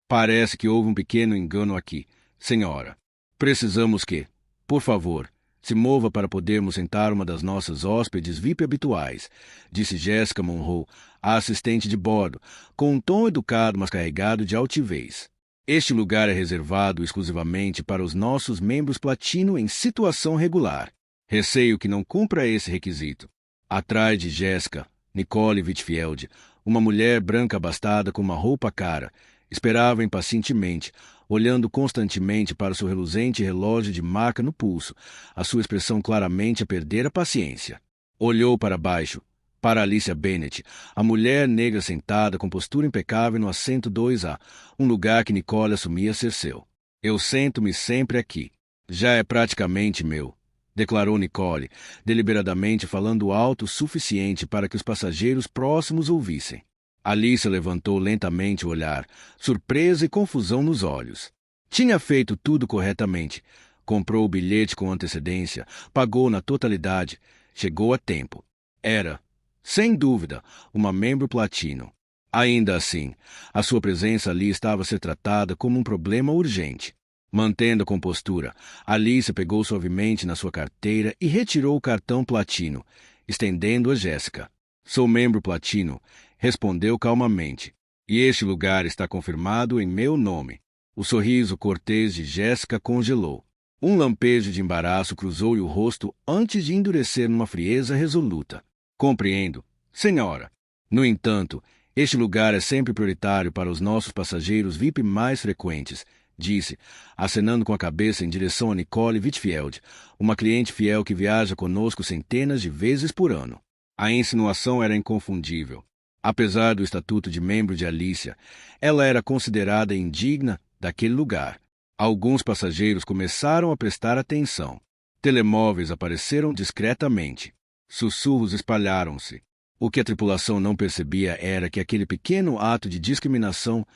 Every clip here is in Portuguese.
Parece que houve um pequeno engano aqui, senhora. Precisamos que, por favor, se mova para podermos sentar uma das nossas hóspedes VIP habituais, disse Jessica Monroe, a assistente de bordo, com um tom educado mas carregado de altivez. Este lugar é reservado exclusivamente para os nossos membros platino em situação regular. Receio que não cumpra esse requisito. Atrás de Jessica, Nicole Whitfield, uma mulher branca abastada com uma roupa cara, esperava impacientemente, olhando constantemente para o seu reluzente relógio de marca no pulso, a sua expressão claramente a perder a paciência. Olhou para baixo, para Alicia Bennet, a mulher negra sentada com postura impecável no assento 2A, um lugar que Nicole assumia ser seu. Eu sento-me sempre aqui. Já é praticamente meu, declarou Nicole, deliberadamente falando alto o suficiente para que os passageiros próximos ouvissem. Alicia levantou lentamente o olhar, surpresa e confusão nos olhos. Tinha feito tudo corretamente. Comprou o bilhete com antecedência, pagou na totalidade, chegou a tempo. Era, sem dúvida, uma membro platino. Ainda assim, a sua presença ali estava a ser tratada como um problema urgente. Mantendo a compostura, Alicia pegou suavemente na sua carteira e retirou o cartão platino, estendendo a Jéssica. Sou membro platino, respondeu calmamente. E este lugar está confirmado em meu nome. O sorriso cortês de Jéssica congelou. Um lampejo de embaraço cruzou-lhe o rosto antes de endurecer numa frieza resoluta. Compreendo, senhora. No entanto, este lugar é sempre prioritário para os nossos passageiros VIP mais frequentes, disse, acenando com a cabeça em direção a Nicole Whitfield, uma cliente fiel que viaja conosco centenas de vezes por ano. A insinuação era inconfundível. Apesar do estatuto de membro de Alicia, ela era considerada indigna daquele lugar. Alguns passageiros começaram a prestar atenção. Telemóveis apareceram discretamente. Sussurros espalharam-se. O que a tripulação não percebia era que aquele pequeno ato de discriminação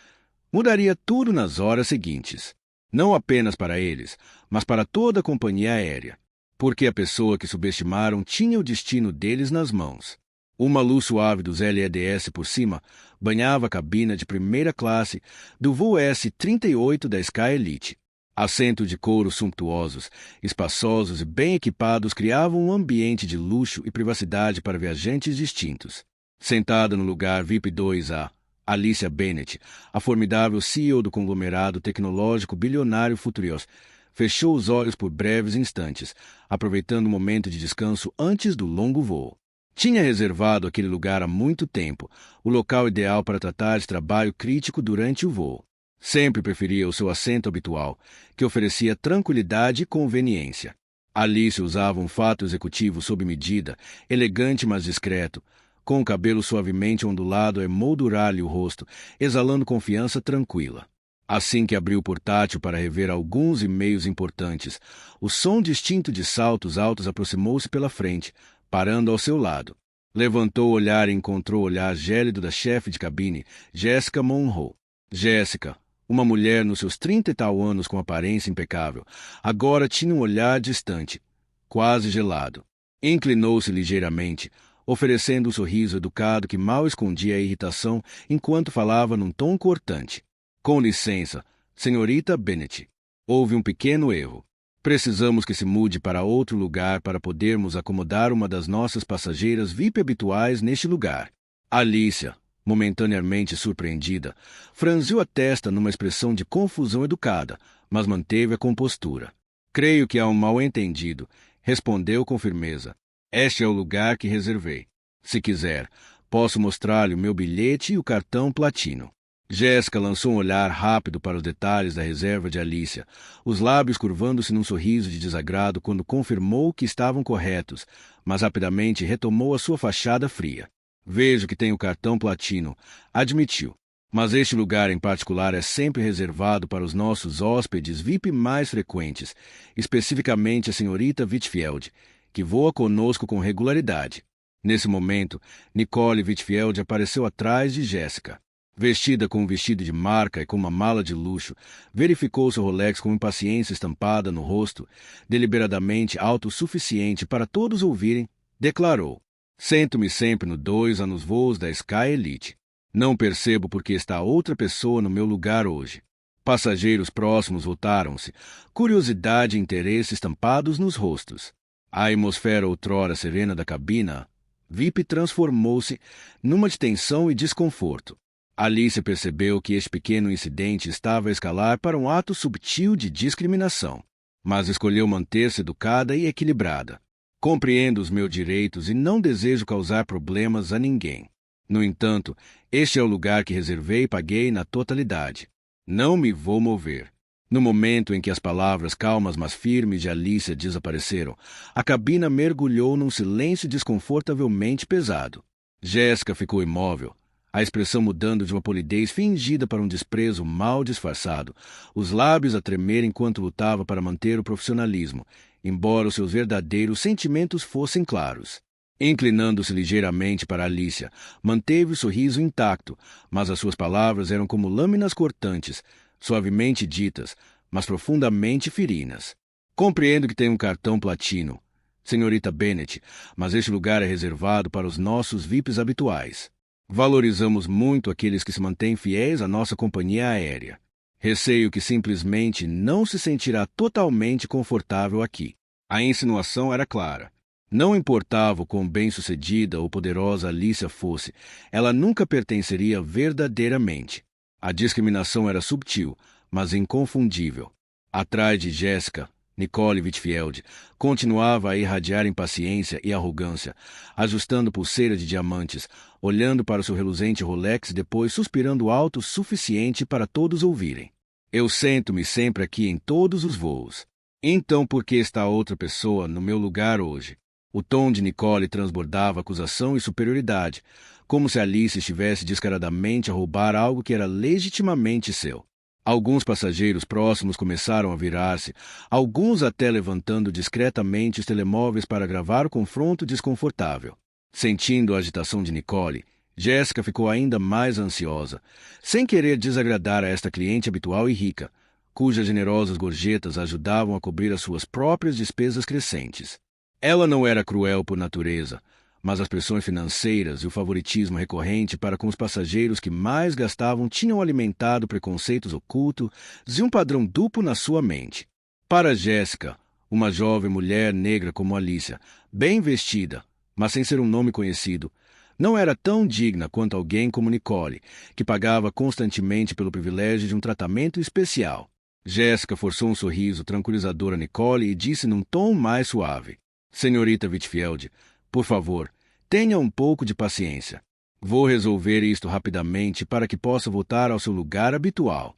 mudaria tudo nas horas seguintes. Não apenas para eles, mas para toda a companhia aérea. Porque a pessoa que subestimaram tinha o destino deles nas mãos. Uma luz suave dos LEDs por cima banhava a cabina de primeira classe do voo S-38 da Sky Elite. Assentos de couro sumptuosos, espaçosos e bem equipados criavam um ambiente de luxo e privacidade para viajantes distintos. Sentada no lugar VIP 2A, Alicia Bennet, a formidável CEO do conglomerado tecnológico bilionário Futurios, fechou os olhos por breves instantes, aproveitando o momento de descanso antes do longo voo. Tinha reservado aquele lugar há muito tempo, o local ideal para tratar de trabalho crítico durante o voo. Sempre preferia o seu assento habitual, que oferecia tranquilidade e conveniência. Alice usava um fato executivo sob medida, elegante mas discreto, com o cabelo suavemente ondulado a emoldurar-lhe o rosto, exalando confiança tranquila. Assim que abriu o portátil para rever alguns e-mails importantes, o som distinto de saltos altos aproximou-se pela frente, parando ao seu lado. Levantou o olhar e encontrou o olhar gélido da chefe de cabine, Jessica Monroe. Jéssica, uma mulher nos seus 30 e tal anos com aparência impecável, agora tinha um olhar distante, quase gelado. Inclinou-se ligeiramente, oferecendo um sorriso educado que mal escondia a irritação enquanto falava num tom cortante. Com licença, senhorita Bennet. Houve um pequeno erro. Precisamos que se mude para outro lugar para podermos acomodar uma das nossas passageiras VIP habituais neste lugar. Alicia, momentaneamente surpreendida, franziu a testa numa expressão de confusão educada, mas manteve a compostura. Creio que há um mal-entendido, respondeu com firmeza. Este é o lugar que reservei. Se quiser, posso mostrar-lhe o meu bilhete e o cartão platino. Jéssica lançou um olhar rápido para os detalhes da reserva de Alicia, os lábios curvando-se num sorriso de desagrado quando confirmou que estavam corretos, mas rapidamente retomou a sua fachada fria. Vejo que tem o cartão platino, admitiu. Mas este lugar em particular é sempre reservado para os nossos hóspedes VIP mais frequentes, especificamente a senhorita Whitfield, que voa conosco com regularidade. Nesse momento, Nicole Whitfield apareceu atrás de Jéssica. Vestida com um vestido de marca e com uma mala de luxo, verificou seu Rolex com impaciência estampada no rosto, deliberadamente alto o suficiente para todos ouvirem, declarou: Sento-me sempre no 2A nos voos da Sky Elite. Não percebo por que está outra pessoa no meu lugar hoje. Passageiros próximos voltaram-se, curiosidade e interesse estampados nos rostos. A atmosfera outrora serena da cabina VIP transformou-se numa de tensão e desconforto. Alice percebeu que este pequeno incidente estava a escalar para um ato subtil de discriminação, mas escolheu manter-se educada e equilibrada. Compreendo os meus direitos e não desejo causar problemas a ninguém. No entanto, este é o lugar que reservei e paguei na totalidade. Não me vou mover. No momento em que as palavras calmas mas firmes de Alicia desapareceram, a cabina mergulhou num silêncio desconfortavelmente pesado. Jéssica ficou imóvel, a expressão mudando de uma polidez fingida para um desprezo mal disfarçado, os lábios a tremer enquanto lutava para manter o profissionalismo, embora os seus verdadeiros sentimentos fossem claros. Inclinando-se ligeiramente para Alicia, manteve o sorriso intacto, mas as suas palavras eram como lâminas cortantes, suavemente ditas, mas profundamente ferinas. Compreendo que tem um cartão platino, senhorita Bennet, mas este lugar é reservado para os nossos VIPs habituais. Valorizamos muito aqueles que se mantêm fiéis à nossa companhia aérea. Receio que simplesmente não se sentirá totalmente confortável aqui. A insinuação era clara. Não importava o quão bem-sucedida ou poderosa Alicia fosse, ela nunca pertenceria verdadeiramente. A discriminação era subtil, mas inconfundível. Atrás de Jéssica, Nicole Whitfield continuava a irradiar impaciência e arrogância, ajustando pulseira de diamantes, olhando para o seu reluzente Rolex e depois suspirando alto o suficiente para todos ouvirem. Eu sento-me sempre aqui em todos os voos. Então por que está outra pessoa no meu lugar hoje? O tom de Nicole transbordava acusação e superioridade, como se Alice estivesse descaradamente a roubar algo que era legitimamente seu. Alguns passageiros próximos começaram a virar-se, alguns até levantando discretamente os telemóveis para gravar o confronto desconfortável. Sentindo a agitação de Nicole, Jéssica ficou ainda mais ansiosa, sem querer desagradar a esta cliente habitual e rica, cujas generosas gorjetas ajudavam a cobrir as suas próprias despesas crescentes. Ela não era cruel por natureza, mas as pressões financeiras e o favoritismo recorrente para com os passageiros que mais gastavam tinham alimentado preconceitos ocultos e um padrão duplo na sua mente. Para Jéssica, uma jovem mulher negra como Alicia, bem vestida, mas sem ser um nome conhecido, não era tão digna quanto alguém como Nicole, que pagava constantemente pelo privilégio de um tratamento especial. Jéssica forçou um sorriso tranquilizador a Nicole e disse num tom mais suave: Senhorita Whitfield, por favor, tenha um pouco de paciência. Vou resolver isto rapidamente para que possa voltar ao seu lugar habitual.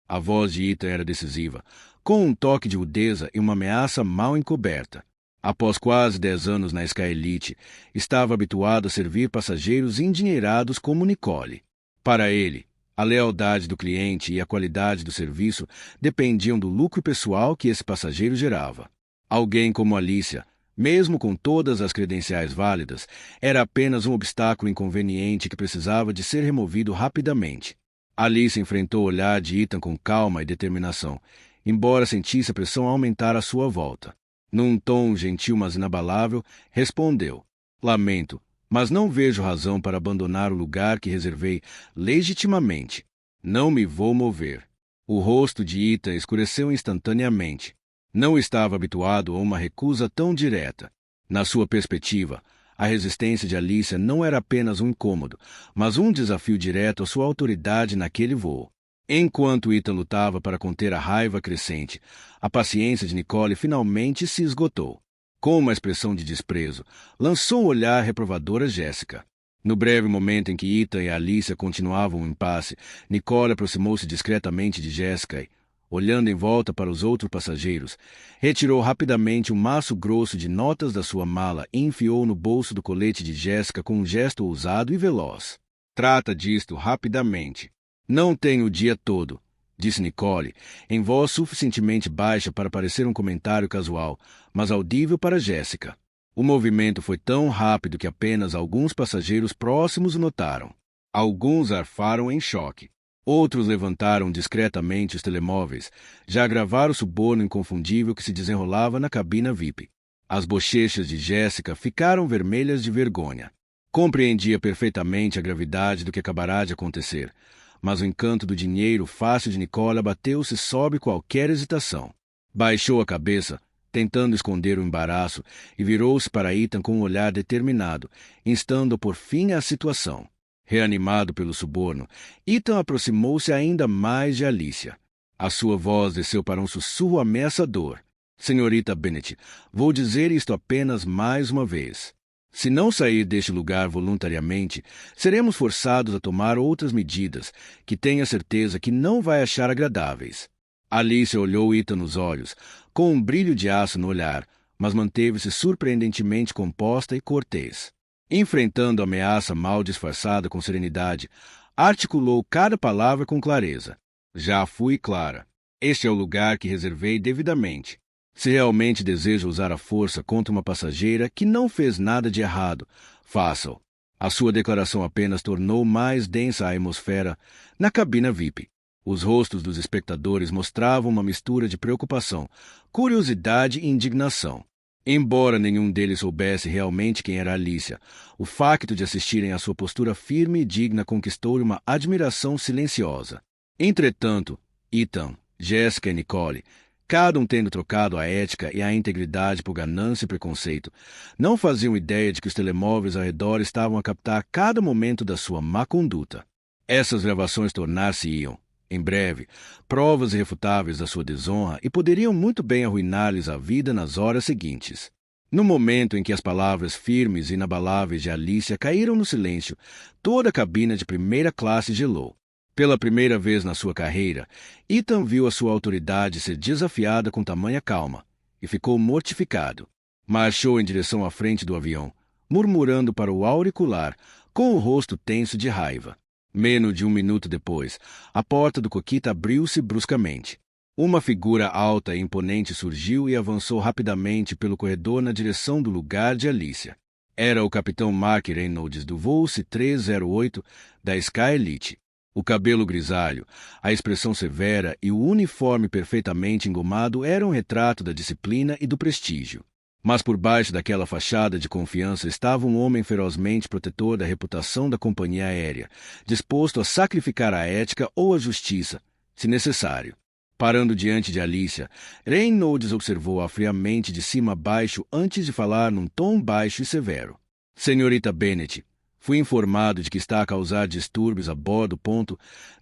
A voz de Ethan era decisiva, com um toque de rudeza e uma ameaça mal encoberta. Após quase 10 anos na Sky Elite, estava habituado a servir passageiros endinheirados como Nicole. Para ele, a lealdade do cliente e a qualidade do serviço dependiam do lucro pessoal que esse passageiro gerava. Alguém como Alicia, mesmo com todas as credenciais válidas, era apenas um obstáculo inconveniente que precisava de ser removido rapidamente. Alice enfrentou o olhar de Ethan com calma e determinação, embora sentisse a pressão aumentar à sua volta. Num tom gentil mas inabalável, respondeu: Lamento, mas não vejo razão para abandonar o lugar que reservei legitimamente. Não me vou mover. O rosto de Ethan escureceu instantaneamente. Não estava habituado a uma recusa tão direta. Na sua perspectiva, a resistência de Alicia não era apenas um incômodo, mas um desafio direto à sua autoridade naquele voo. Enquanto Ethan lutava para conter a raiva crescente, a paciência de Nicole finalmente se esgotou. Com uma expressão de desprezo, lançou um olhar reprovador a Jéssica. No breve momento em que Ethan e Alicia continuavam o impasse, Nicole aproximou-se discretamente de Jéssica e, olhando em volta para os outros passageiros, retirou rapidamente um maço grosso de notas da sua mala e enfiou no bolso do colete de Jéssica com um gesto ousado e veloz. Trata disto rapidamente. Não tenho o dia todo, disse Nicole, em voz suficientemente baixa para parecer um comentário casual, mas audível para Jéssica. O movimento foi tão rápido que apenas alguns passageiros próximos o notaram. Alguns arfaram em choque. Outros levantaram discretamente os telemóveis, já a gravar o suborno inconfundível que se desenrolava na cabina VIP. As bochechas de Jéssica ficaram vermelhas de vergonha. Compreendia perfeitamente a gravidade do que acabará de acontecer, mas o encanto do dinheiro fácil de Nicole abateu-se sobre qualquer hesitação. Baixou a cabeça, tentando esconder o embaraço, e virou-se para Ethan com um olhar determinado, instando por fim à situação. Reanimado pelo suborno, Ethan aproximou-se ainda mais de Alicia. A sua voz desceu para um sussurro ameaçador. Senhorita Bennet, vou dizer isto apenas mais uma vez. Se não sair deste lugar voluntariamente, seremos forçados a tomar outras medidas que tenha certeza que não vai achar agradáveis. Alice olhou Ethan nos olhos, com um brilho de aço no olhar, mas manteve-se surpreendentemente composta e cortês. Enfrentando a ameaça mal disfarçada com serenidade, articulou cada palavra com clareza. Já fui clara. Este é o lugar que reservei devidamente. Se realmente deseja usar a força contra uma passageira que não fez nada de errado, faça-o. A sua declaração apenas tornou mais densa a atmosfera na cabina VIP. Os rostos dos espectadores mostravam uma mistura de preocupação, curiosidade e indignação. Embora nenhum deles soubesse realmente quem era Alicia, o facto de assistirem à sua postura firme e digna conquistou-lhe uma admiração silenciosa. Entretanto, Ethan, Jessica e Nicole, cada um tendo trocado a ética e a integridade por ganância e preconceito, não faziam ideia de que os telemóveis ao redor estavam a captar cada momento da sua má conduta. Essas gravações tornar-se-iam, em breve, provas irrefutáveis da sua desonra e poderiam muito bem arruinar-lhes a vida nas horas seguintes. No momento em que as palavras firmes e inabaláveis de Alicia caíram no silêncio, toda a cabina de primeira classe gelou. Pela primeira vez na sua carreira, Ethan viu a sua autoridade ser desafiada com tamanha calma e ficou mortificado. Marchou em direção à frente do avião, murmurando para o auricular, com o rosto tenso de raiva. Menos de um minuto depois, a porta do cockpit abriu-se bruscamente. Uma figura alta e imponente surgiu e avançou rapidamente pelo corredor na direção do lugar de Alicia. Era o capitão Mark Reynolds do voo C-308 da Sky Elite. O cabelo grisalho, a expressão severa e o uniforme perfeitamente engomado eram um retrato da disciplina e do prestígio. Mas por baixo daquela fachada de confiança estava um homem ferozmente protetor da reputação da companhia aérea, disposto a sacrificar a ética ou a justiça, se necessário. Parando diante de Alicia, Reynolds observou-a friamente de cima a baixo antes de falar num tom baixo e severo. Senhorita Bennet, fui informado de que está a causar distúrbios a bordo.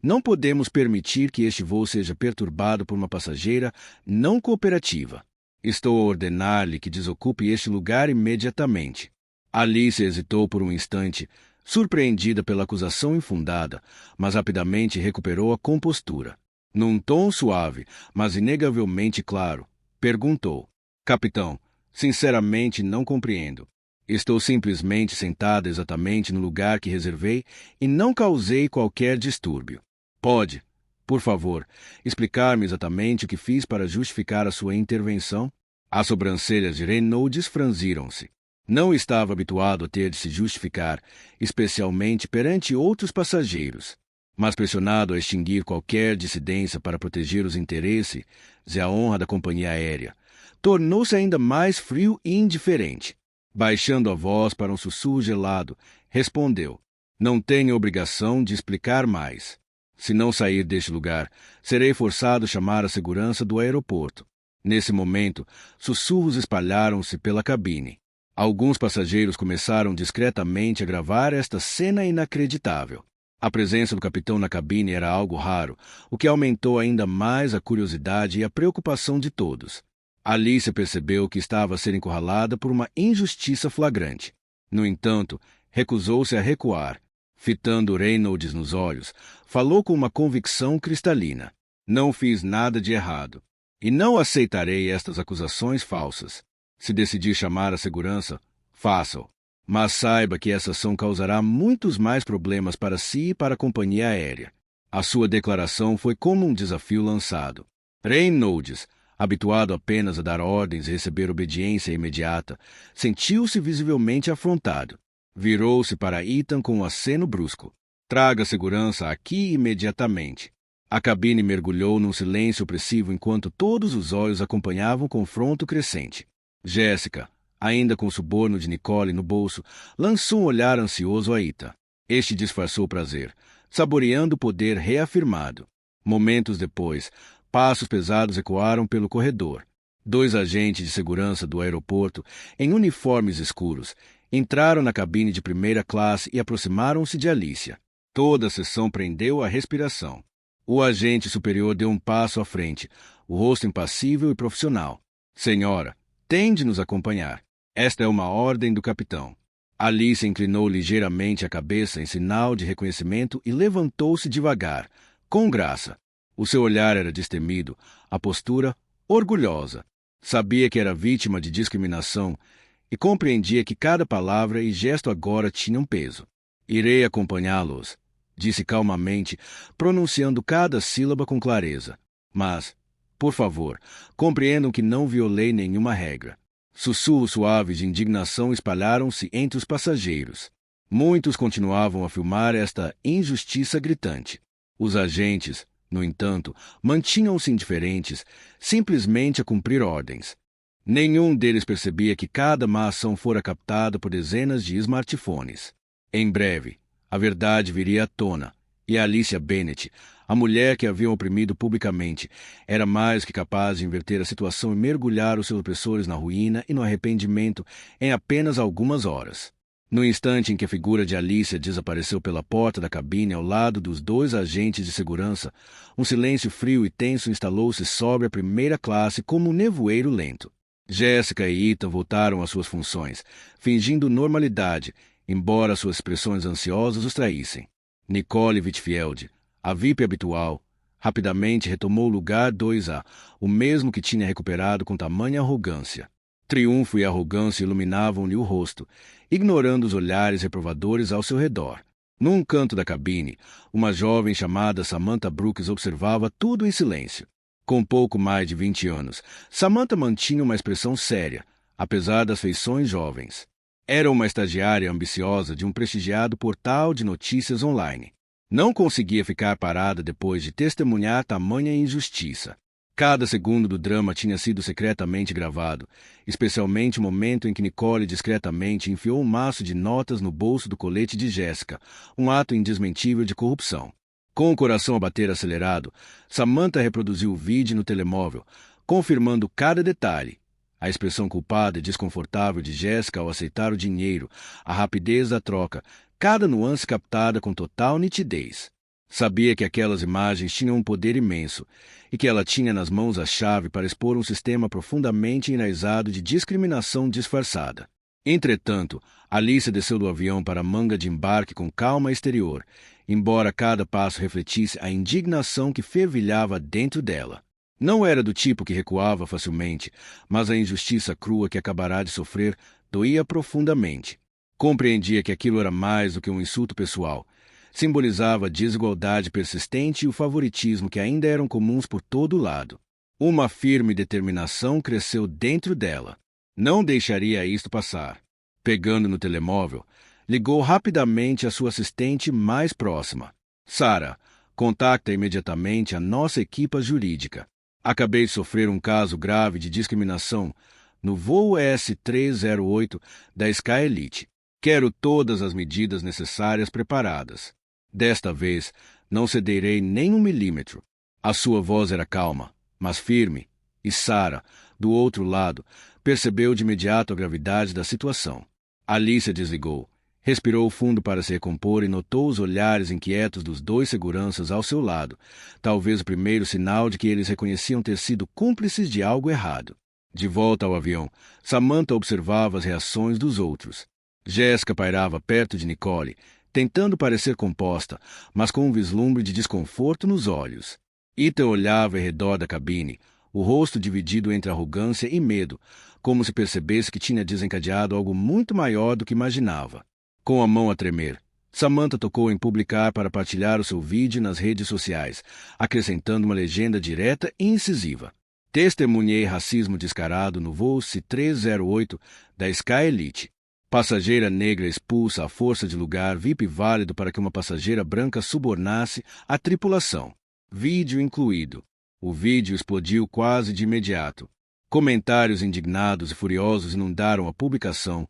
Não podemos permitir que este voo seja perturbado por uma passageira não cooperativa. Estou a ordenar-lhe que desocupe este lugar imediatamente. Alice hesitou por um instante, surpreendida pela acusação infundada, mas rapidamente recuperou a compostura. Num tom suave, mas inegavelmente claro, perguntou: Capitão, sinceramente não compreendo. Estou simplesmente sentada exatamente no lugar que reservei e não causei qualquer distúrbio. Pode, por favor, explicar-me exatamente o que fiz para justificar a sua intervenção? As sobrancelhas de Reynolds franziram-se. Não estava habituado a ter de se justificar, especialmente perante outros passageiros. Mas pressionado a extinguir qualquer dissidência para proteger os interesses e a honra da companhia aérea, tornou-se ainda mais frio e indiferente. Baixando a voz para um sussurro gelado, respondeu: Não tenho obrigação de explicar mais. Se não sair deste lugar, serei forçado a chamar a segurança do aeroporto. Nesse momento, sussurros espalharam-se pela cabine. Alguns passageiros começaram discretamente a gravar esta cena inacreditável. A presença do capitão na cabine era algo raro, o que aumentou ainda mais a curiosidade e a preocupação de todos. Alice percebeu que estava a ser encurralada por uma injustiça flagrante. No entanto, recusou-se a recuar. Fitando Reynolds nos olhos, falou com uma convicção cristalina: Não fiz nada de errado. E não aceitarei estas acusações falsas. Se decidir chamar a segurança, faça-o. Mas saiba que essa ação causará muitos mais problemas para si e para a companhia aérea. A sua declaração foi como um desafio lançado. Reynolds, habituado apenas a dar ordens e receber obediência imediata, sentiu-se visivelmente afrontado. Virou-se para Ethan com um aceno brusco. Traga a segurança aqui imediatamente. A cabine mergulhou num silêncio opressivo enquanto todos os olhos acompanhavam o confronto crescente. Jéssica, Ainda com o suborno de Nicole no bolso, lançou um olhar ansioso a Ita. Este disfarçou prazer, saboreando o poder reafirmado. Momentos depois, passos pesados ecoaram pelo corredor. 2 agentes de segurança do aeroporto, em uniformes escuros, entraram na cabine de primeira classe e aproximaram-se de Alicia. Toda a sessão prendeu a respiração. O agente superior deu um passo à frente, o rosto impassível e profissional. Senhora, tem de nos acompanhar. Esta é uma ordem do capitão. Alice inclinou ligeiramente a cabeça em sinal de reconhecimento e levantou-se devagar, com graça. O seu olhar era destemido, a postura orgulhosa. Sabia que era vítima de discriminação e compreendia que cada palavra e gesto agora tinham peso. Irei acompanhá-los, disse calmamente, pronunciando cada sílaba com clareza. Mas, por favor, compreendam que não violei nenhuma regra. Sussurros suaves de indignação espalharam-se entre os passageiros. Muitos continuavam a filmar esta injustiça gritante. Os agentes, no entanto, mantinham-se indiferentes, simplesmente a cumprir ordens. Nenhum deles percebia que cada má ação fora captada por dezenas de smartphones. Em breve, a verdade viria à tona, e Alicia Bennett, a mulher que haviam oprimido publicamente, era mais que capaz de inverter a situação e mergulhar os seus opressores na ruína e no arrependimento em apenas algumas horas. No instante em que a figura de Alicia desapareceu pela porta da cabine ao lado dos 2 agentes de segurança, um silêncio frio e tenso instalou-se sobre a primeira classe como um nevoeiro lento. Jéssica e Ita voltaram às suas funções, fingindo normalidade, embora suas expressões ansiosas os traíssem. Nicole Whitfield, a VIP habitual, rapidamente retomou o lugar 2A, o mesmo que tinha recuperado com tamanha arrogância. Triunfo e arrogância iluminavam-lhe o rosto, ignorando os olhares reprovadores ao seu redor. Num canto da cabine, uma jovem chamada Samantha Brooks observava tudo em silêncio. Com pouco mais de 20 anos, Samantha mantinha uma expressão séria, apesar das feições jovens. Era uma estagiária ambiciosa de um prestigiado portal de notícias online. Não conseguia ficar parada depois de testemunhar tamanha injustiça. Cada segundo do drama tinha sido secretamente gravado, especialmente o momento em que Nicole discretamente enfiou um maço de notas no bolso do colete de Jéssica, um ato indesmentível de corrupção. Com o coração a bater acelerado, Samantha reproduziu o vídeo no telemóvel, confirmando cada detalhe. A expressão culpada e desconfortável de Jéssica ao aceitar o dinheiro, a rapidez da troca, cada nuance captada com total nitidez. Sabia que aquelas imagens tinham um poder imenso e que ela tinha nas mãos a chave para expor um sistema profundamente enraizado de discriminação disfarçada. Entretanto, Alicia desceu do avião para a manga de embarque com calma exterior, embora cada passo refletisse a indignação que fervilhava dentro dela. Não era do tipo que recuava facilmente, mas a injustiça crua que acabará de sofrer doía profundamente. Compreendia que aquilo era mais do que um insulto pessoal. Simbolizava a desigualdade persistente e o favoritismo que ainda eram comuns por todo o lado. Uma firme determinação cresceu dentro dela. Não deixaria isto passar. Pegando no telemóvel, ligou rapidamente a sua assistente mais próxima. Sarah, contacta imediatamente a nossa equipa jurídica. Acabei de sofrer um caso grave de discriminação no voo S308 da Sky Elite. Quero todas as medidas necessárias preparadas. Desta vez, não cederei nem 1 milímetro. A sua voz era calma, mas firme, e Sarah, do outro lado, percebeu de imediato a gravidade da situação. Alicia desligou, respirou fundo para se recompor e notou os olhares inquietos dos 2 seguranças ao seu lado, talvez o primeiro sinal de que eles reconheciam ter sido cúmplices de algo errado. De volta ao avião, Samantha observava as reações dos outros. Jéssica pairava perto de Nicole, tentando parecer composta, mas com um vislumbre de desconforto nos olhos. Ita olhava ao redor da cabine, o rosto dividido entre arrogância e medo, como se percebesse que tinha desencadeado algo muito maior do que imaginava. Com a mão a tremer, Samantha tocou em publicar para partilhar o seu vídeo nas redes sociais, acrescentando uma legenda direta e incisiva. Testemunhei racismo descarado no voo C308 da Sky Elite. Passageira negra expulsa à força de lugar VIP válido para que uma passageira branca subornasse a tripulação. Vídeo incluído. O vídeo explodiu quase de imediato. Comentários indignados e furiosos inundaram a publicação,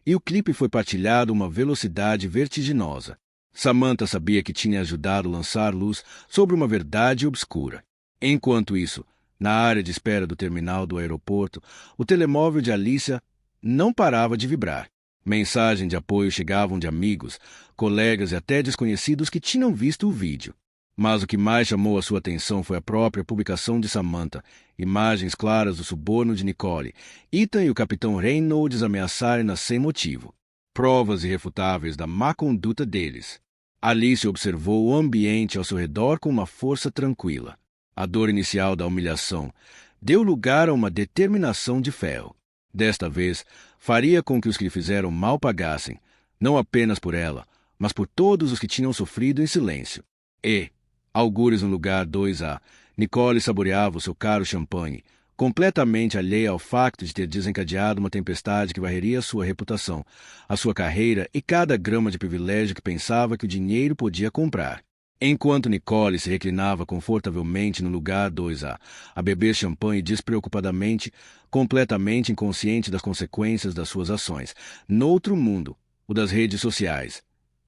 e o clipe foi partilhado a uma velocidade vertiginosa. Samantha sabia que tinha ajudado a lançar luz sobre uma verdade obscura. Enquanto isso, na área de espera do terminal do aeroporto, o telemóvel de Alicia não parava de vibrar. Mensagens de apoio chegavam de amigos, colegas e até desconhecidos que tinham visto o vídeo. Mas o que mais chamou a sua atenção foi a própria publicação de Samantha, imagens claras do suborno de Nicole, Ethan e o capitão Reynolds ameaçarem-na sem motivo. Provas irrefutáveis da má conduta deles. Alice observou o ambiente ao seu redor com uma força tranquila. A dor inicial da humilhação deu lugar a uma determinação de ferro. Desta vez, faria com que os que lhe fizeram mal pagassem, não apenas por ela, mas por todos os que tinham sofrido em silêncio. E, algures no lugar 2A, Nicole saboreava o seu caro champanhe, completamente alheia ao facto de ter desencadeado uma tempestade que varreria sua reputação, a sua carreira e cada grama de privilégio que pensava que o dinheiro podia comprar. Enquanto Nicole se reclinava confortavelmente no lugar 2A, a beber champanhe despreocupadamente, completamente inconsciente das consequências das suas ações, noutro mundo, o das redes sociais,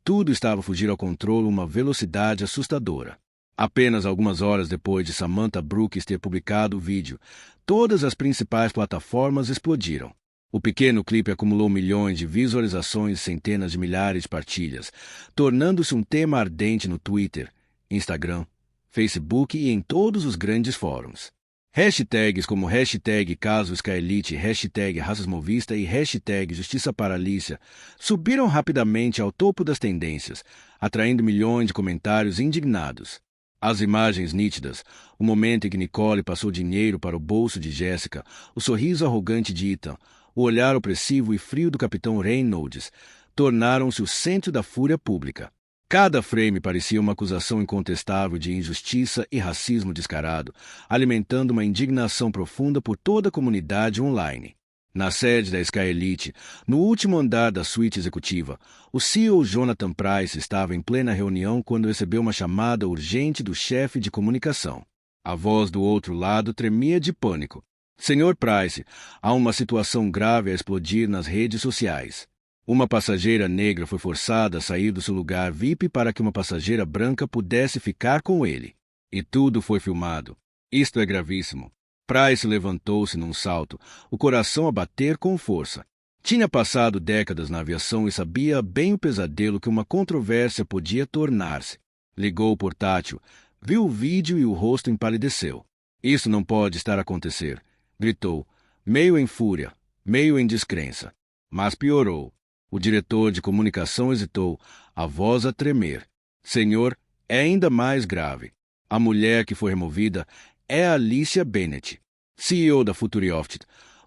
tudo estava a fugir ao controle a uma velocidade assustadora. Apenas algumas horas depois de Samantha Brooks ter publicado o vídeo, todas as principais plataformas explodiram. O pequeno clipe acumulou milhões de visualizações e centenas de milhares de partilhas, tornando-se um tema ardente no Twitter, Instagram, Facebook e em todos os grandes fóruns. Hashtags como hashtag Caso Skyelite, hashtag Racismovista e hashtag Justiça para Alicia subiram rapidamente ao topo das tendências, atraindo milhões de comentários indignados. As imagens nítidas, o momento em que Nicole passou dinheiro para o bolso de Jessica, o sorriso arrogante de Ethan, o olhar opressivo e frio do capitão Reynolds, tornaram-se o centro da fúria pública. Cada frame parecia uma acusação incontestável de injustiça e racismo descarado, alimentando uma indignação profunda por toda a comunidade online. Na sede da Skyelite, no último andar da suíte executiva, o CEO Jonathan Price estava em plena reunião quando recebeu uma chamada urgente do chefe de comunicação. A voz do outro lado tremia de pânico. Senhor Price, há uma situação grave a explodir nas redes sociais. Uma passageira negra foi forçada a sair do seu lugar VIP para que uma passageira branca pudesse ficar com ele. E tudo foi filmado. Isto é gravíssimo. Price levantou-se num salto, o coração a bater com força. Tinha passado décadas na aviação e sabia bem o pesadelo que uma controvérsia podia tornar-se. Ligou o portátil, viu o vídeo e o rosto empalideceu. Isso não pode estar a acontecer, gritou, meio em fúria, meio em descrença. Mas piorou. O diretor de comunicação hesitou, a voz a tremer. Senhor, é ainda mais grave. A mulher que foi removida é Alicia Bennett, CEO da Futurioft,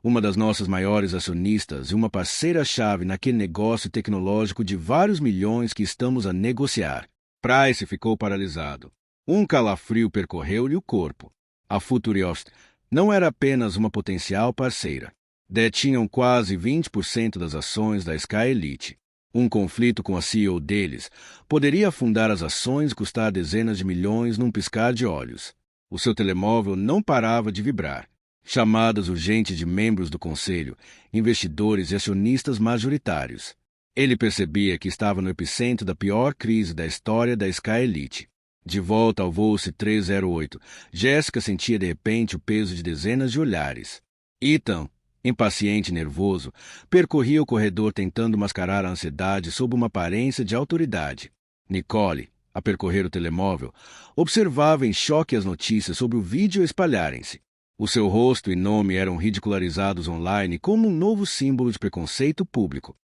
uma das nossas maiores acionistas e uma parceira-chave naquele negócio tecnológico de vários milhões que estamos a negociar. Price ficou paralisado. Um calafrio percorreu-lhe o corpo. A Futurioft não era apenas uma potencial parceira. Detinham quase 20% das ações da Skyelite. Um conflito com a CEO deles poderia afundar as ações e custar dezenas de milhões num piscar de olhos. O seu telemóvel não parava de vibrar. Chamadas urgentes de membros do conselho, investidores e acionistas majoritários. Ele percebia que estava no epicentro da pior crise da história da Skyelite. De volta ao voo C-308, Jessica sentia de repente o peso de dezenas de olhares. Ethan, impaciente e nervoso, percorria o corredor tentando mascarar a ansiedade sob uma aparência de autoridade. Nicole, a percorrer o telemóvel, observava em choque as notícias sobre o vídeo espalharem-se. O seu rosto e nome eram ridicularizados online como um novo símbolo de preconceito público.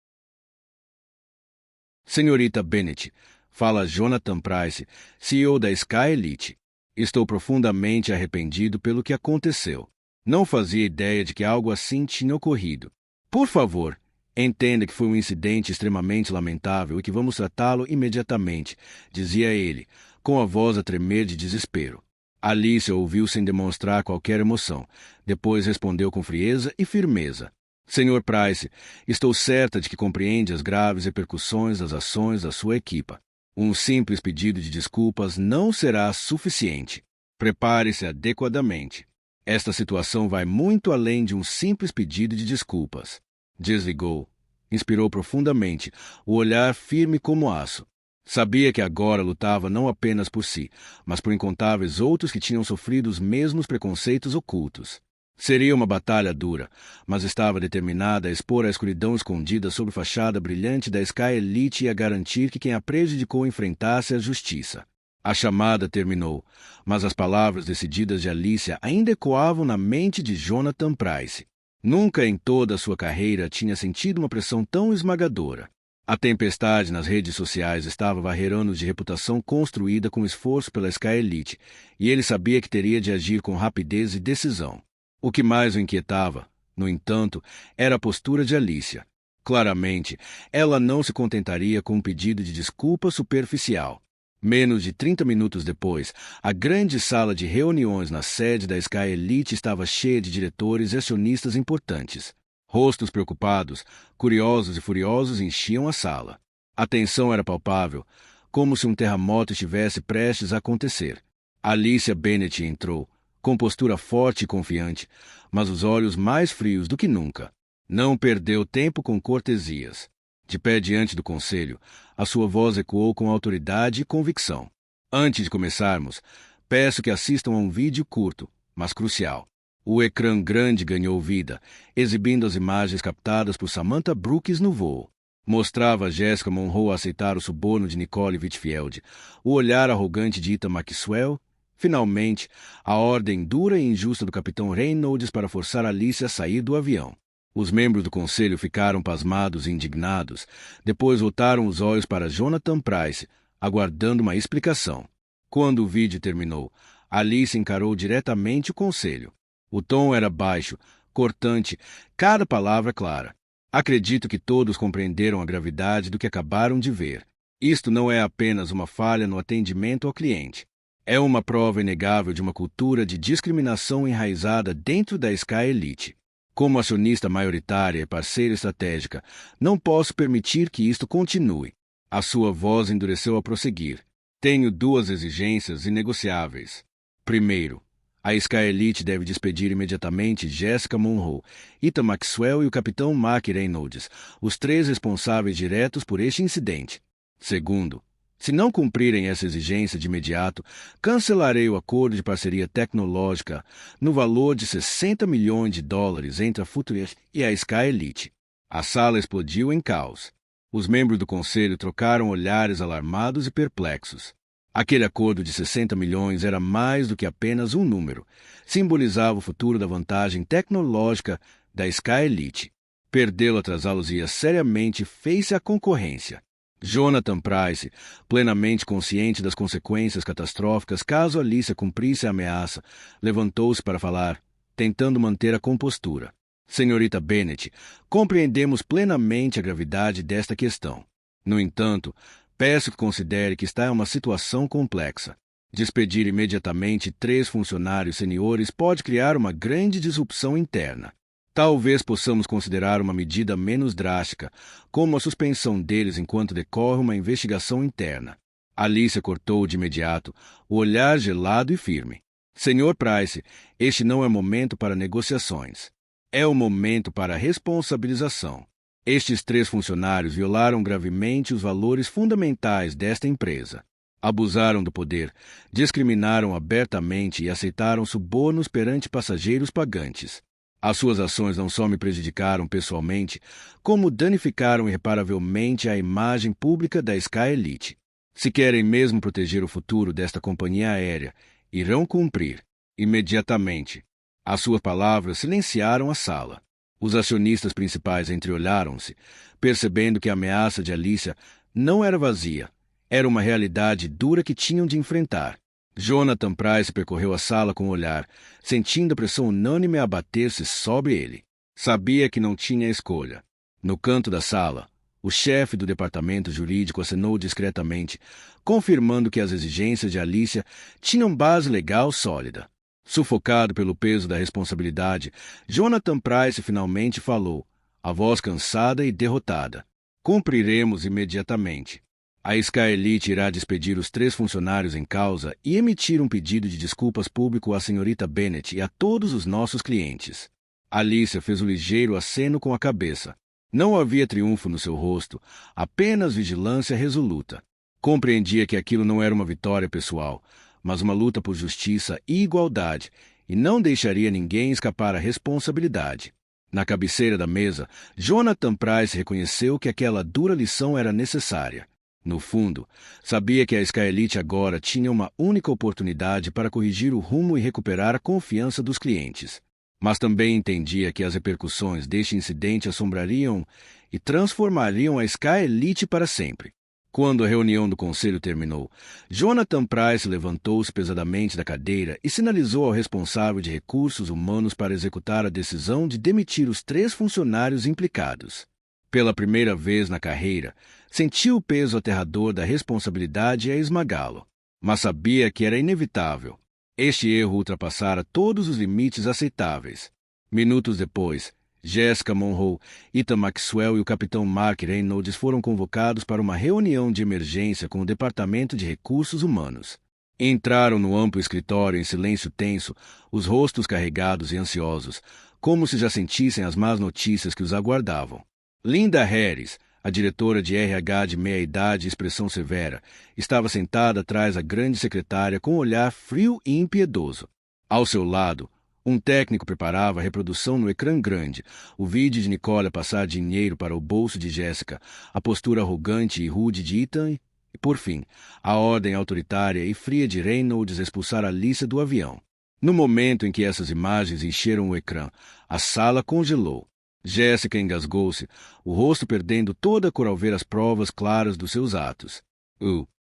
Senhorita Bennett, fala Jonathan Price, CEO da Skyelite. Estou profundamente arrependido pelo que aconteceu. Não fazia ideia de que algo assim tinha ocorrido. Por favor, entenda que foi um incidente extremamente lamentável e que vamos tratá-lo imediatamente, dizia ele, com a voz a tremer de desespero. Alice ouviu sem demonstrar qualquer emoção. Depois respondeu com frieza e firmeza. Senhor Price, estou certa de que compreende as graves repercussões das ações da sua equipa. Um simples pedido de desculpas não será suficiente. Prepare-se adequadamente. Esta situação vai muito além de um simples pedido de desculpas. Desligou. Inspirou profundamente, o olhar firme como aço. Sabia que agora lutava não apenas por si, mas por incontáveis outros que tinham sofrido os mesmos preconceitos ocultos. Seria uma batalha dura, mas estava determinada a expor a escuridão escondida sob a fachada brilhante da Sky Elite e a garantir que quem a prejudicou enfrentasse a justiça. A chamada terminou, mas as palavras decididas de Alicia ainda ecoavam na mente de Jonathan Pryce. Nunca em toda a sua carreira tinha sentido uma pressão tão esmagadora. A tempestade nas redes sociais estava varrendo anos de reputação construída com esforço pela Sky Elite, e ele sabia que teria de agir com rapidez e decisão. O que mais o inquietava, no entanto, era a postura de Alicia. Claramente, ela não se contentaria com um pedido de desculpa superficial. Menos de 30 minutos depois, a grande sala de reuniões na sede da Sky Elite estava cheia de diretores e acionistas importantes. Rostos preocupados, curiosos e furiosos enchiam a sala. A tensão era palpável, como se um terremoto estivesse prestes a acontecer. Alicia Bennett entrou, com postura forte e confiante, mas os olhos mais frios do que nunca. Não perdeu tempo com cortesias. De pé diante do conselho, a sua voz ecoou com autoridade e convicção. Antes de começarmos, peço que assistam a um vídeo curto, mas crucial. O ecrã grande ganhou vida, exibindo as imagens captadas por Samantha Brooks no voo. Mostrava Jessica Monroe aceitar o suborno de Nicole Whitfield, o olhar arrogante de Ethan Maxwell, finalmente, a ordem dura e injusta do capitão Reynolds para forçar Alicia a sair do avião. Os membros do conselho ficaram pasmados e indignados, depois voltaram os olhos para Jonathan Pryce, aguardando uma explicação. Quando o vídeo terminou, Alice encarou diretamente o conselho. O tom era baixo, cortante, cada palavra clara. Acredito que todos compreenderam a gravidade do que acabaram de ver. Isto não é apenas uma falha no atendimento ao cliente. É uma prova inegável de uma cultura de discriminação enraizada dentro da Sky Elite. Como acionista maioritária e parceira estratégica, não posso permitir que isto continue. A sua voz endureceu a prosseguir. Tenho duas exigências inegociáveis. Primeiro, a Sky Elite deve despedir imediatamente Jessica Monroe, Ethan Maxwell e o capitão Mark Reynolds, os três responsáveis diretos por este incidente. Segundo, se não cumprirem essa exigência de imediato, cancelarei o acordo de parceria tecnológica no valor de $60 milhões entre a Future e a Sky Elite. A sala explodiu em caos. Os membros do conselho trocaram olhares alarmados e perplexos. Aquele acordo de 60 milhões era mais do que apenas um número. Simbolizava o futuro da vantagem tecnológica da Sky Elite. Perdê-lo atrasá-los-ia seriamente face à concorrência. Jonathan Pryce, plenamente consciente das consequências catastróficas caso Alicia cumprisse a ameaça, levantou-se para falar, tentando manter a compostura. Senhorita Bennett, compreendemos plenamente a gravidade desta questão. No entanto, peço que considere que está em uma situação complexa. Despedir imediatamente 3 funcionários seniores pode criar uma grande disrupção interna. Talvez possamos considerar uma medida menos drástica, como a suspensão deles enquanto decorre uma investigação interna. Alicia cortou de imediato, o olhar gelado e firme. Senhor Pryce, este não é momento para negociações. É o momento para responsabilização. Estes 3 funcionários violaram gravemente os valores fundamentais desta empresa. Abusaram do poder, discriminaram abertamente e aceitaram subornos perante passageiros pagantes. As suas ações não só me prejudicaram pessoalmente, como danificaram irreparavelmente a imagem pública da Sky Elite. Se querem mesmo proteger o futuro desta companhia aérea, irão cumprir, imediatamente. As suas palavras silenciaram a sala. Os acionistas principais entreolharam-se, percebendo que a ameaça de Alicia não era vazia, era uma realidade dura que tinham de enfrentar. Jonathan Pryce percorreu a sala com o olhar, sentindo a pressão unânime abater-se sobre ele. Sabia que não tinha escolha. No canto da sala, o chefe do departamento jurídico acenou discretamente, confirmando que as exigências de Alicia tinham base legal sólida. Sufocado pelo peso da responsabilidade, Jonathan Pryce finalmente falou, a voz cansada e derrotada. Cumpriremos imediatamente. A Sky Elite irá despedir os 3 funcionários em causa e emitir um pedido de desculpas público à senhorita Bennet e a todos os nossos clientes. Alicia fez o ligeiro aceno com a cabeça. Não havia triunfo no seu rosto, apenas vigilância resoluta. Compreendia que aquilo não era uma vitória pessoal, mas uma luta por justiça e igualdade, e não deixaria ninguém escapar à responsabilidade. Na cabeceira da mesa, Jonathan Price reconheceu que aquela dura lição era necessária. No fundo, sabia que a Sky Elite agora tinha uma única oportunidade para corrigir o rumo e recuperar a confiança dos clientes. Mas também entendia que as repercussões deste incidente assombrariam e transformariam a Sky Elite para sempre. Quando a reunião do conselho terminou, Jonathan Price levantou-se pesadamente da cadeira e sinalizou ao responsável de recursos humanos para executar a decisão de demitir os 3 funcionários implicados. Pela primeira vez na carreira, sentiu o peso aterrador da responsabilidade a esmagá-lo, mas sabia que era inevitável. Este erro ultrapassara todos os limites aceitáveis. Minutos depois, Jessica Monroe, Ethan Maxwell e o capitão Mark Reynolds foram convocados para uma reunião de emergência com o Departamento de Recursos Humanos. Entraram no amplo escritório em silêncio tenso, os rostos carregados e ansiosos, como se já sentissem as más notícias que os aguardavam. Linda Harris, a diretora de RH de meia-idade e expressão severa, estava sentada atrás da grande secretária com um olhar frio e impiedoso. Ao seu lado, um técnico preparava a reprodução no ecrã grande, o vídeo de Nicole a passar dinheiro para o bolso de Jessica, a postura arrogante e rude de Ethan e, por fim, a ordem autoritária e fria de Reynolds expulsar Alicia do avião. No momento em que essas imagens encheram o ecrã, a sala congelou. Jessica engasgou-se, o rosto perdendo toda a cor ao ver as provas claras dos seus atos.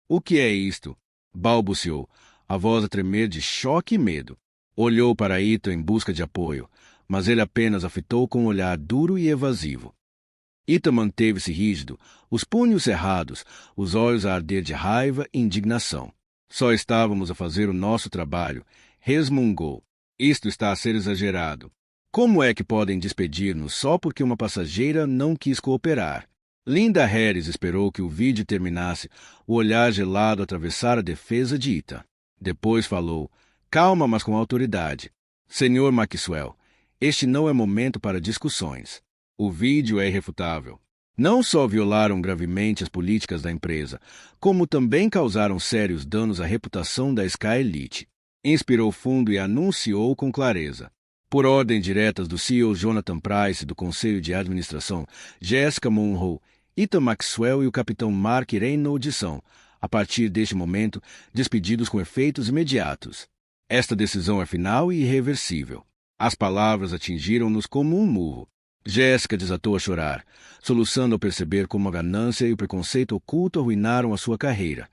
O que é isto?" balbuciou, a voz a tremer de choque e medo. Olhou para Ethan em busca de apoio, mas ele apenas a fitou com um olhar duro e evasivo. Ethan manteve-se rígido, os punhos cerrados, os olhos a arder de raiva e indignação. "Só estávamos a fazer o nosso trabalho", resmungou. "Isto está a ser exagerado. Como é que podem despedir-nos só porque uma passageira não quis cooperar?" Linda Harris esperou que o vídeo terminasse, o olhar gelado atravessar a defesa de Ethan. Depois falou, calma, mas com autoridade. "Senhor Maxwell, este não é momento para discussões. O vídeo é irrefutável. Não só violaram gravemente as políticas da empresa, como também causaram sérios danos à reputação da Sky Elite." Inspirou fundo e anunciou com clareza. Por ordem diretas do CEO Jonathan Price e do Conselho de Administração, Jessica Monroe, Ethan Maxwell e o capitão Mark Reynolds são, a partir deste momento, despedidos com efeitos imediatos. Esta decisão é final e irreversível. As palavras atingiram-nos como um murro. Jessica desatou a chorar, soluçando ao perceber como a ganância e o preconceito oculto arruinaram a sua carreira,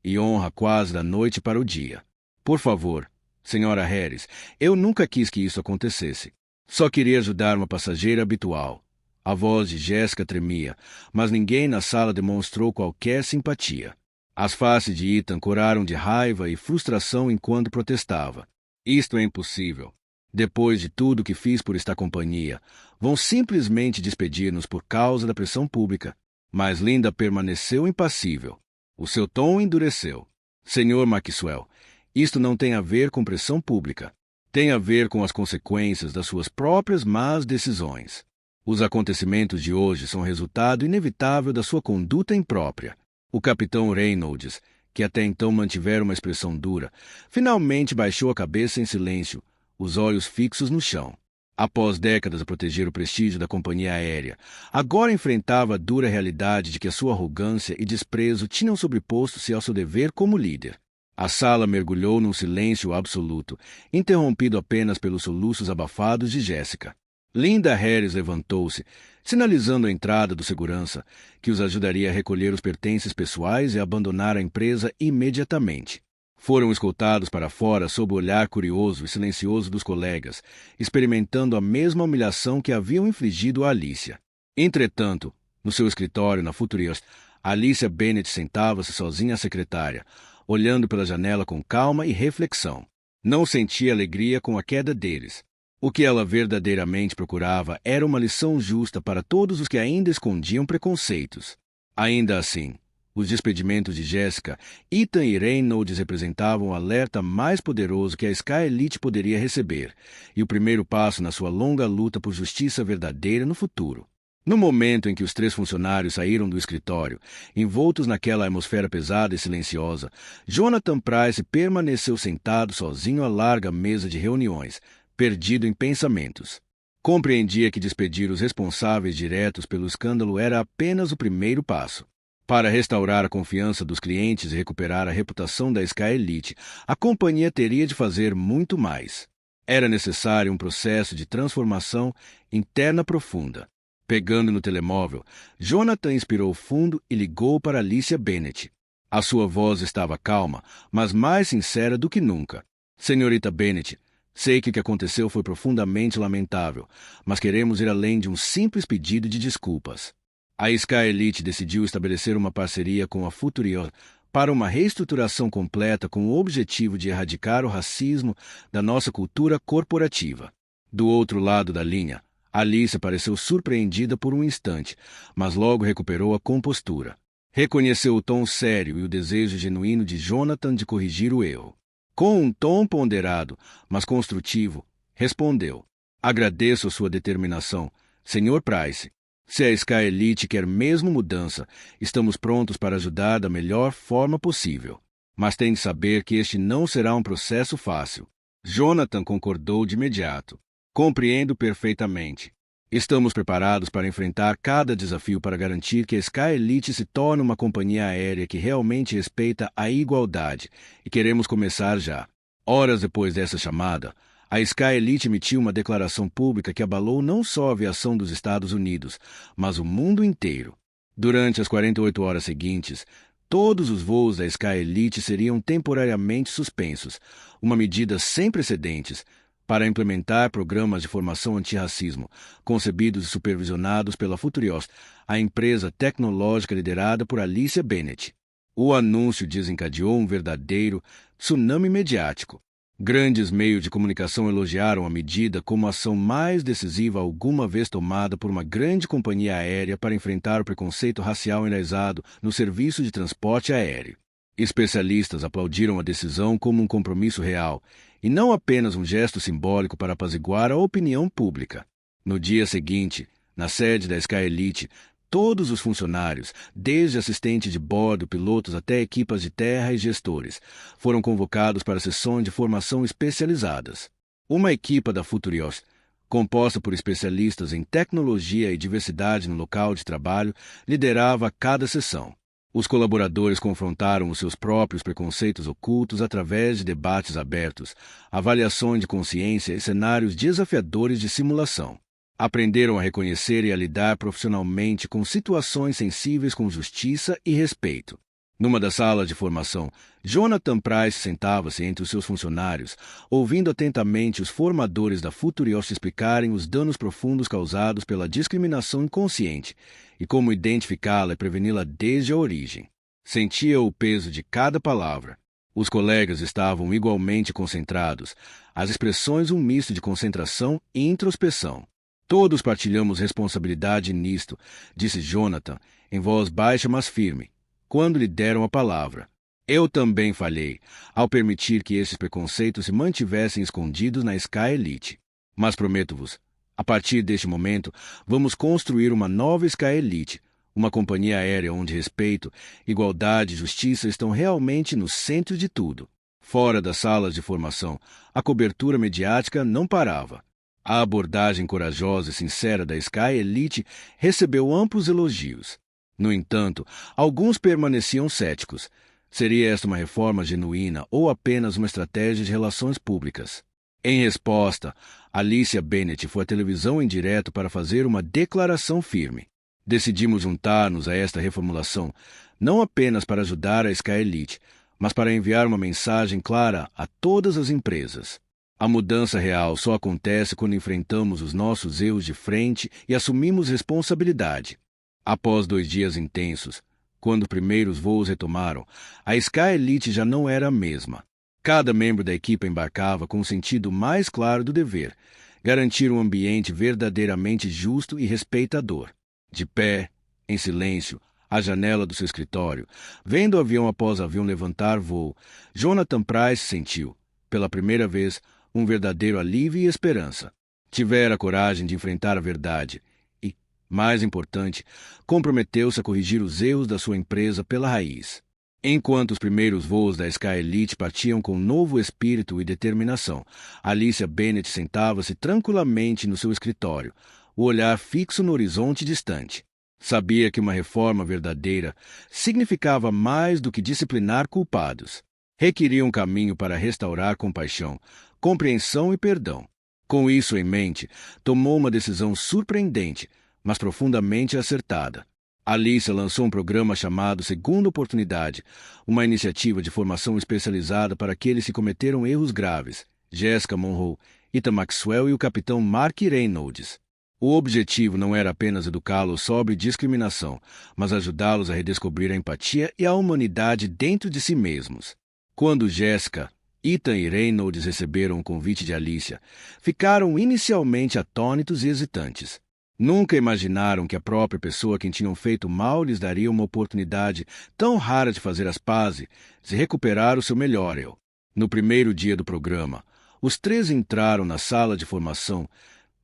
e honra quase da noite para o dia. "Por favor, Senhora Harris, eu nunca quis que isso acontecesse. Só queria ajudar uma passageira habitual." A voz de Jessica tremia, mas ninguém na sala demonstrou qualquer simpatia. As faces de Ethan coraram de raiva e frustração enquanto protestava. "Isto é impossível. Depois de tudo que fiz por esta companhia, vão simplesmente despedir-nos por causa da pressão pública." Mas Linda permaneceu impassível. O seu tom endureceu. "Senhor Maxwell, isto não tem a ver com pressão pública. Tem a ver com as consequências das suas próprias más decisões. Os acontecimentos de hoje são resultado inevitável da sua conduta imprópria." O capitão Reynolds, que até então mantivera uma expressão dura, finalmente baixou a cabeça em silêncio, os olhos fixos no chão. Após décadas a proteger o prestígio da companhia aérea, agora enfrentava a dura realidade de que a sua arrogância e desprezo tinham sobreposto-se ao seu dever como líder. A sala mergulhou num silêncio absoluto, interrompido apenas pelos soluços abafados de Jessica. Linda Harris levantou-se, sinalizando a entrada do segurança, que os ajudaria a recolher os pertences pessoais e abandonar a empresa imediatamente. Foram escoltados para fora sob o olhar curioso e silencioso dos colegas, experimentando a mesma humilhação que haviam infligido a Alicia. Entretanto, no seu escritório na Futuriers, Alicia Bennet sentava-se sozinha à secretária, olhando pela janela com calma e reflexão. Não sentia alegria com a queda deles. O que ela verdadeiramente procurava era uma lição justa para todos os que ainda escondiam preconceitos. Ainda assim, Os despedimentos de Jessica, Ethan e Reynolds representavam o alerta mais poderoso que a Sky Elite poderia receber, e o primeiro passo na sua longa luta por justiça verdadeira no futuro. No momento em que os 3 funcionários saíram do escritório, envoltos naquela atmosfera pesada e silenciosa, Jonathan Pryce permaneceu sentado sozinho à larga mesa de reuniões, perdido em pensamentos. Compreendia que despedir os responsáveis diretos pelo escândalo era apenas o primeiro passo. Para restaurar a confiança dos clientes e recuperar a reputação da Sky Elite, a companhia teria de fazer muito mais. Era necessário um processo de transformação interna profunda. Pegando no telemóvel, Jonathan inspirou fundo e ligou para Alicia Bennett. A sua voz estava calma, mas mais sincera do que nunca. Senhorita Bennett, sei que o que aconteceu foi profundamente lamentável, mas queremos ir além de um simples pedido de desculpas. A Sky Elite decidiu estabelecer uma parceria com a Futurios para uma reestruturação completa com o objetivo de erradicar o racismo da nossa cultura corporativa. Do outro lado da linha, Alice pareceu surpreendida por um instante, mas logo recuperou a compostura. Reconheceu o tom sério e o desejo genuíno de Jonathan de corrigir o erro. Com um tom ponderado, mas construtivo, respondeu: "Agradeço a sua determinação, Sr. Pryce. Se a Sky Elite quer mesmo mudança, estamos prontos para ajudar da melhor forma possível. Mas tem de saber que este não será um processo fácil." Jonathan concordou de imediato. "Compreendo perfeitamente. Estamos preparados para enfrentar cada desafio para garantir que a Sky Elite se torne uma companhia aérea que realmente respeita a igualdade, e queremos começar já." Horas depois dessa chamada, a Sky Elite emitiu uma declaração pública que abalou não só a aviação dos Estados Unidos, mas o mundo inteiro. Durante as 48 horas seguintes, todos os voos da Sky Elite seriam temporariamente suspensos, uma medida sem precedentes, para implementar programas de formação antirracismo, concebidos e supervisionados pela Futurios, a empresa tecnológica liderada por Alicia Bennett. O anúncio desencadeou um verdadeiro tsunami mediático. Grandes meios de comunicação elogiaram a medida como a ação mais decisiva alguma vez tomada por uma grande companhia aérea para enfrentar o preconceito racial enraizado no serviço de transporte aéreo. Especialistas aplaudiram a decisão como um compromisso real, e não apenas um gesto simbólico para apaziguar a opinião pública. No dia seguinte, na sede da Sky Elite, todos os funcionários, desde assistentes de bordo, pilotos até equipas de terra e gestores, foram convocados para sessões de formação especializadas. Uma equipa da Futurios, composta por especialistas em tecnologia e diversidade no local de trabalho, liderava cada sessão. Os colaboradores confrontaram os seus próprios preconceitos ocultos através de debates abertos, avaliações de consciência e cenários desafiadores de simulação. Aprenderam a reconhecer e a lidar profissionalmente com situações sensíveis com justiça e respeito. Numa das salas de formação, Jonathan Pryce sentava-se entre os seus funcionários, ouvindo atentamente os formadores da Futurios explicarem os danos profundos causados pela discriminação inconsciente e como identificá-la e preveni-la desde a origem. Sentia o peso de cada palavra. Os colegas estavam igualmente concentrados, as expressões um misto de concentração e introspeção. "Todos partilhamos responsabilidade nisto", disse Jonathan, em voz baixa mas firme, quando lhe deram a palavra. "Eu também falhei, ao permitir que esses preconceitos se mantivessem escondidos na Sky Elite. Mas prometo-vos, a partir deste momento, vamos construir uma nova Sky Elite, uma companhia aérea onde respeito, igualdade e justiça estão realmente no centro de tudo." Fora das salas de formação, a cobertura mediática não parava. A abordagem corajosa e sincera da Sky Elite recebeu amplos elogios. No entanto, alguns permaneciam céticos. Seria esta uma reforma genuína ou apenas uma estratégia de relações públicas? Em resposta, Alicia Bennett foi à televisão em direto para fazer uma declaração firme. "Decidimos juntar-nos a esta reformulação, não apenas para ajudar a Sky Elite, mas para enviar uma mensagem clara a todas as empresas. A mudança real só acontece quando enfrentamos os nossos erros de frente e assumimos responsabilidade." Após 2 dias intensos, quando os primeiros voos retomaram, a Sky Elite já não era a mesma. Cada membro da equipe embarcava com o sentido mais claro do dever, garantir um ambiente verdadeiramente justo e respeitador. De pé, em silêncio, À janela do seu escritório, vendo avião após avião levantar voo, Jonathan Price sentiu, pela primeira vez, um verdadeiro alívio e esperança. Tivera a coragem de enfrentar a verdade e, mais importante, comprometeu-se a corrigir os erros da sua empresa pela raiz. Enquanto os primeiros voos da Sky Elite partiam com novo espírito e determinação, Alicia Bennett sentava-se tranquilamente no seu escritório, o olhar fixo no horizonte distante. Sabia que uma reforma verdadeira significava mais do que disciplinar culpados. Requeria um caminho para restaurar compaixão, compreensão e perdão. Com isso em mente, tomou uma decisão surpreendente, mas profundamente acertada. Alicia lançou um programa chamado Segunda Oportunidade, uma iniciativa de formação especializada para aqueles que cometeram erros graves, Jessica Monroe, Ethan Maxwell e o capitão Mark Reynolds. O objetivo não era apenas educá-los sobre discriminação, mas ajudá-los a redescobrir a empatia e a humanidade dentro de si mesmos. Quando Jessica, Ethan e Reynolds receberam o convite de Alicia, ficaram inicialmente atônitos e hesitantes. Nunca imaginaram que a própria pessoa a quem tinham feito mal lhes daria uma oportunidade tão rara de fazer as pazes, de recuperar o seu melhor eu. No primeiro dia do programa, os três entraram na sala de formação,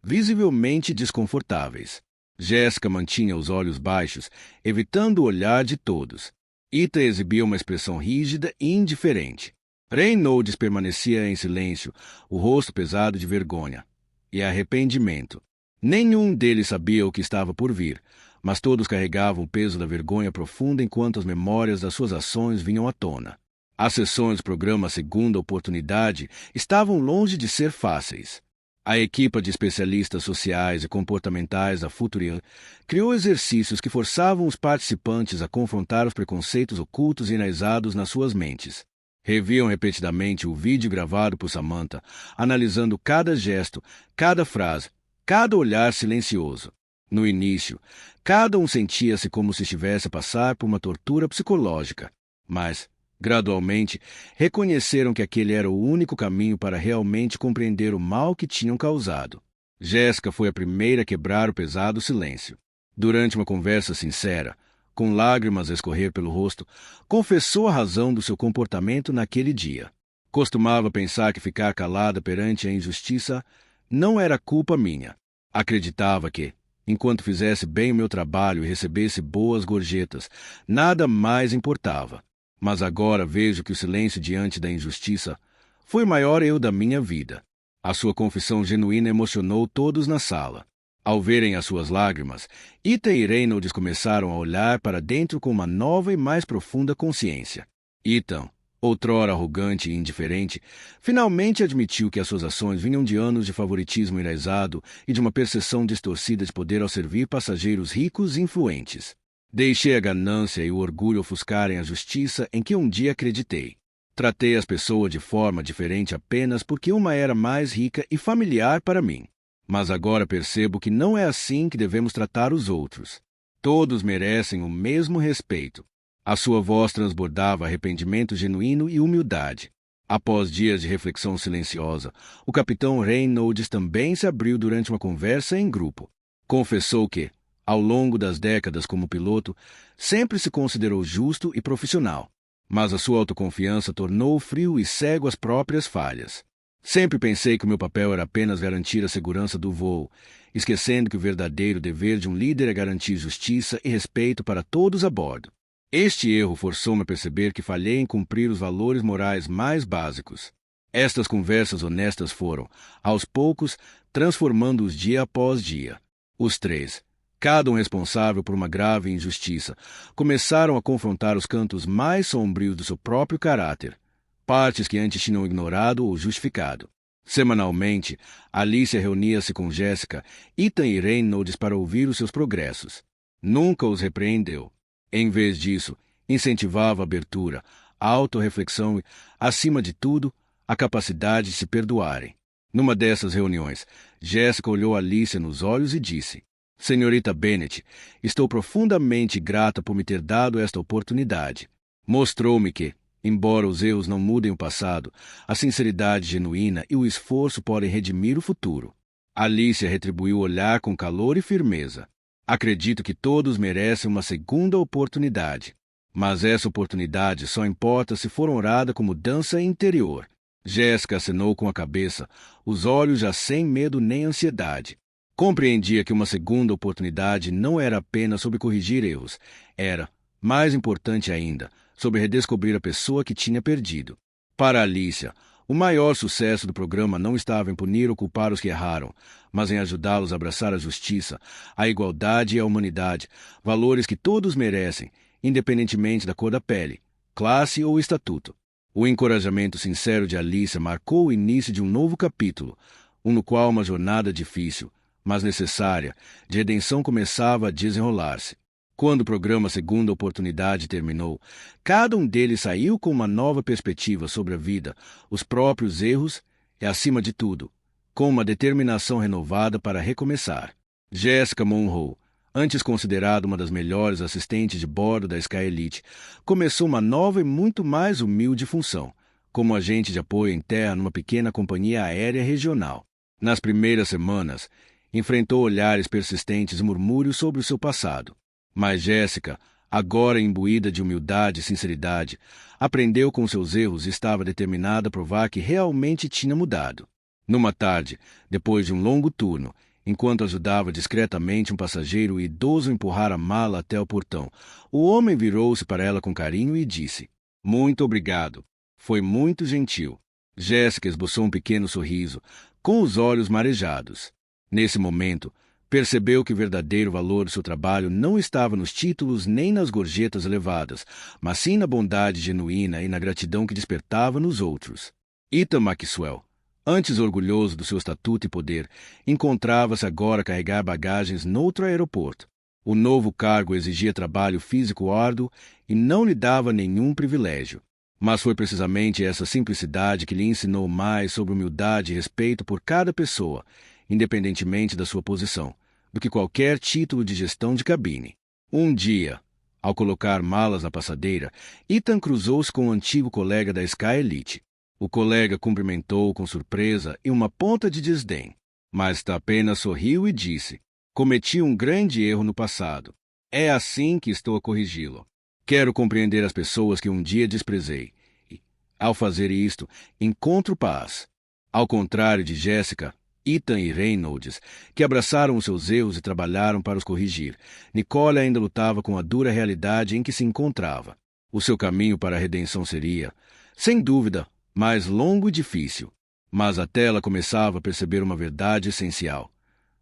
visivelmente desconfortáveis. Jessica mantinha os olhos baixos, evitando o olhar de todos. Ethan exibia uma expressão rígida e indiferente. Reynolds permanecia em silêncio, o rosto pesado de vergonha e arrependimento. Nenhum deles sabia o que estava por vir, mas todos carregavam o peso da vergonha profunda enquanto as memórias das suas ações vinham à tona. As sessões do programa Segunda Oportunidade estavam longe de ser fáceis. A equipa de especialistas sociais e comportamentais da Futurian criou exercícios que forçavam os participantes a confrontar os preconceitos ocultos e enraizados nas suas mentes. Reviam repetidamente o vídeo gravado por Samantha, analisando cada gesto, cada frase, cada olhar silencioso. No início, cada um sentia-se como se estivesse a passar por uma tortura psicológica, mas, gradualmente, reconheceram que aquele era o único caminho para realmente compreender o mal que tinham causado. Jessica foi a primeira a quebrar o pesado silêncio. Durante uma conversa sincera, com lágrimas a escorrer pelo rosto, confessou a razão do seu comportamento naquele dia. Costumava pensar que ficar calada perante a injustiça não era culpa minha. Acreditava que, enquanto fizesse bem o meu trabalho e recebesse boas gorjetas, nada mais importava. Mas agora vejo que o silêncio diante da injustiça foi o maior erro da minha vida. A sua confissão genuína emocionou todos na sala. Ao verem as suas lágrimas, Ethan e Reynolds começaram a olhar para dentro com uma nova e mais profunda consciência. Ethan, outrora arrogante e indiferente, finalmente admitiu que as suas ações vinham de anos de favoritismo enraizado e de uma percepção distorcida de poder ao servir passageiros ricos e influentes. Deixei a ganância e o orgulho ofuscarem a justiça em que um dia acreditei. Tratei as pessoas de forma diferente apenas porque uma era mais rica e familiar para mim. Mas agora percebo que não é assim que devemos tratar os outros. Todos merecem o mesmo respeito. A sua voz transbordava arrependimento genuíno e humildade. Após dias de reflexão silenciosa, o capitão Reynolds também se abriu durante uma conversa em grupo. Confessou que, ao longo das décadas como piloto, sempre se considerou justo e profissional, mas a sua autoconfiança tornou-o frio e cego às próprias falhas. Sempre pensei que o meu papel era apenas garantir a segurança do voo, esquecendo que o verdadeiro dever de um líder é garantir justiça e respeito para todos a bordo. Este erro forçou-me a perceber que falhei em cumprir os valores morais mais básicos. Estas conversas honestas foram, aos poucos, transformando-os dia após dia. Os três, cada um responsável por uma grave injustiça, começaram a confrontar os cantos mais sombrios do seu próprio caráter, partes que antes tinham ignorado ou justificado. Semanalmente, Alicia reunia-se com Jessica, Ethan e Reynolds para ouvir os seus progressos. Nunca os repreendeu. Em vez disso, incentivava a abertura, a autorreflexão e, acima de tudo, a capacidade de se perdoarem. Numa dessas reuniões, Jessica olhou Alicia nos olhos e disse: "Senhorita Bennett, estou profundamente grata por me ter dado esta oportunidade. Mostrou-me que, embora os erros não mudem o passado, a sinceridade genuína e o esforço podem redimir o futuro." Alicia retribuiu o olhar com calor e firmeza. Acredito que todos merecem uma segunda oportunidade. Mas essa oportunidade só importa se for honrada com mudança interior. Jéssica acenou com a cabeça, os olhos já sem medo nem ansiedade. Compreendia que uma segunda oportunidade não era apenas sobre corrigir erros, era, mais importante ainda, sobre redescobrir a pessoa que tinha perdido. Para Alicia, o maior sucesso do programa não estava em punir ou culpar os que erraram, mas em ajudá-los a abraçar a justiça, a igualdade e a humanidade, valores que todos merecem, independentemente da cor da pele, classe ou estatuto. O encorajamento sincero de Alicia marcou o início de um novo capítulo, no qual uma jornada difícil, mas necessária, de redenção começava a desenrolar-se. Quando o programa Segunda Oportunidade terminou, cada um deles saiu com uma nova perspectiva sobre a vida, os próprios erros e, acima de tudo, com uma determinação renovada para recomeçar. Jessica Monroe, antes considerada uma das melhores assistentes de bordo da Sky Elite, começou uma nova e muito mais humilde função, como agente de apoio em terra numa pequena companhia aérea regional. Nas primeiras semanas, enfrentou olhares persistentes e murmúrios sobre o seu passado. Mas Jéssica, agora imbuída de humildade e sinceridade, aprendeu com seus erros e estava determinada a provar que realmente tinha mudado. Numa tarde, depois de um longo turno, enquanto ajudava discretamente um passageiro idoso a empurrar a mala até o portão, o homem virou-se para ela com carinho e disse: "Muito obrigado. Foi muito gentil." Jéssica esboçou um pequeno sorriso, com os olhos marejados. Nesse momento, percebeu que o verdadeiro valor do seu trabalho não estava nos títulos nem nas gorjetas elevadas, mas sim na bondade genuína e na gratidão que despertava nos outros. Ethan Maxwell, antes orgulhoso do seu estatuto e poder, encontrava-se agora a carregar bagagens noutro aeroporto. O novo cargo exigia trabalho físico árduo e não lhe dava nenhum privilégio. Mas foi precisamente essa simplicidade que lhe ensinou mais sobre humildade e respeito por cada pessoa, independentemente da sua posição, do que qualquer título de gestão de cabine. Um dia, ao colocar malas na passadeira, Ethan cruzou-se com um antigo colega da Sky Elite. O colega cumprimentou-o com surpresa e uma ponta de desdém, mas apenas sorriu e disse: "Cometi um grande erro no passado. É assim que estou a corrigi-lo. Quero compreender as pessoas que um dia desprezei. E, ao fazer isto, encontro paz." Ao contrário de Jéssica, Ethan e Reynolds, que abraçaram os seus erros e trabalharam para os corrigir, Nicole ainda lutava com a dura realidade em que se encontrava. O seu caminho para a redenção seria, sem dúvida, mais longo e difícil, mas até ela começava a perceber uma verdade essencial.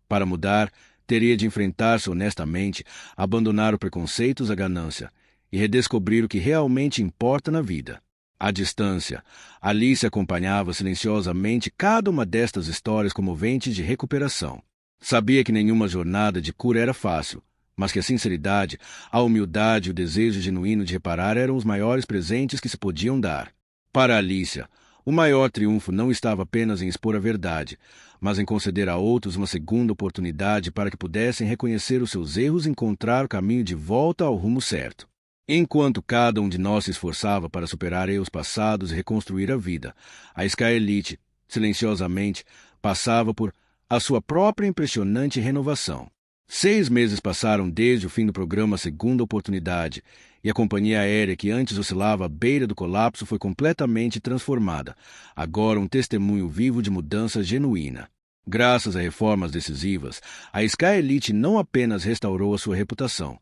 Para mudar, teria de enfrentar-se honestamente, abandonar o preconceito e a ganância, e redescobrir o que realmente importa na vida. À distância, Alice acompanhava silenciosamente cada uma destas histórias comoventes de recuperação. Sabia que nenhuma jornada de cura era fácil, mas que a sinceridade, a humildade e o desejo genuíno de reparar eram os maiores presentes que se podiam dar. Para Alicia, o maior triunfo não estava apenas em expor a verdade, mas em conceder a outros uma segunda oportunidade para que pudessem reconhecer os seus erros e encontrar o caminho de volta ao rumo certo. Enquanto cada um de nós se esforçava para superar erros passados e reconstruir a vida, a Sky Elite, silenciosamente, passava por a sua própria impressionante renovação. 6 meses passaram desde o fim do programa Segunda Oportunidade, e a companhia aérea que antes oscilava à beira do colapso foi completamente transformada, agora um testemunho vivo de mudança genuína. Graças a reformas decisivas, a Sky Elite não apenas restaurou a sua reputação,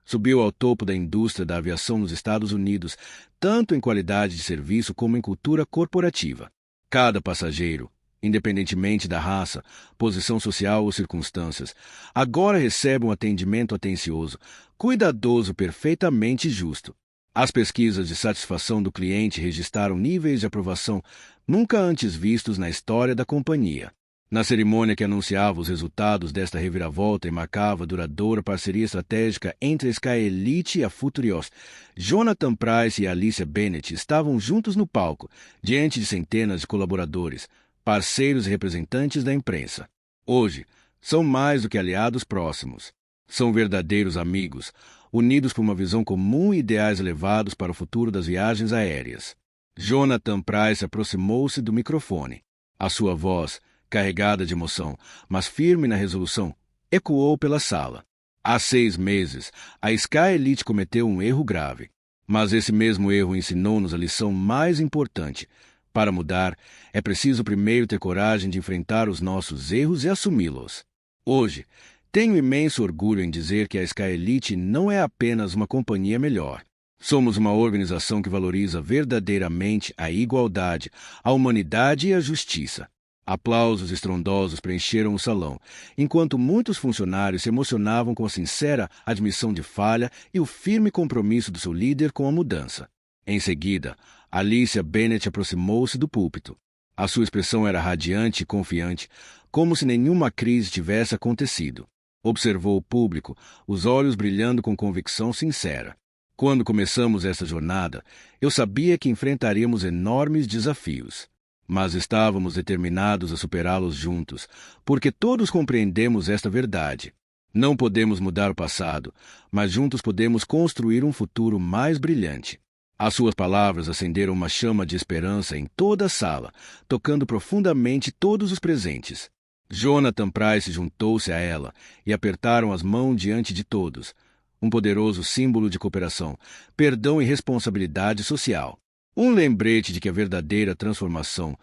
subiu ao topo da indústria da aviação nos Estados Unidos, tanto em qualidade de serviço como em cultura corporativa. Cada passageiro, independentemente da raça, posição social ou circunstâncias, agora recebe um atendimento atencioso, cuidadoso, perfeitamente justo. As pesquisas de satisfação do cliente registraram níveis de aprovação nunca antes vistos na história da companhia. Na cerimônia que anunciava os resultados desta reviravolta e marcava a duradoura parceria estratégica entre a Sky Elite e a Futurios, Jonathan Price e Alicia Bennett estavam juntos no palco, diante de centenas de colaboradores, parceiros e representantes da imprensa. Hoje, são mais do que aliados próximos. São verdadeiros amigos, unidos por uma visão comum e ideais elevados para o futuro das viagens aéreas. Jonathan Price aproximou-se do microfone. A sua voz, carregada de emoção, mas firme na resolução, ecoou pela sala. Há 6 meses, a Sky Elite cometeu um erro grave. Mas esse mesmo erro ensinou-nos a lição mais importante. Para mudar, é preciso primeiro ter coragem de enfrentar os nossos erros e assumi-los. Hoje, tenho imenso orgulho em dizer que a Sky Elite não é apenas uma companhia melhor. Somos uma organização que valoriza verdadeiramente a igualdade, a humanidade e a justiça. Aplausos estrondosos preencheram o salão, enquanto muitos funcionários se emocionavam com a sincera admissão de falha e o firme compromisso do seu líder com a mudança. Em seguida, Alicia Bennett aproximou-se do púlpito. A sua expressão era radiante e confiante, como se nenhuma crise tivesse acontecido. Observou o público, os olhos brilhando com convicção sincera. Quando começamos essa jornada, eu sabia que enfrentaríamos enormes desafios. Mas estávamos determinados a superá-los juntos, porque todos compreendemos esta verdade. Não podemos mudar o passado, mas juntos podemos construir um futuro mais brilhante. As suas palavras acenderam uma chama de esperança em toda a sala, tocando profundamente todos os presentes. Jonathan Pryce juntou-se a ela e apertaram as mãos diante de todos, um poderoso símbolo de cooperação, perdão e responsabilidade social. Um lembrete de que a verdadeira transformação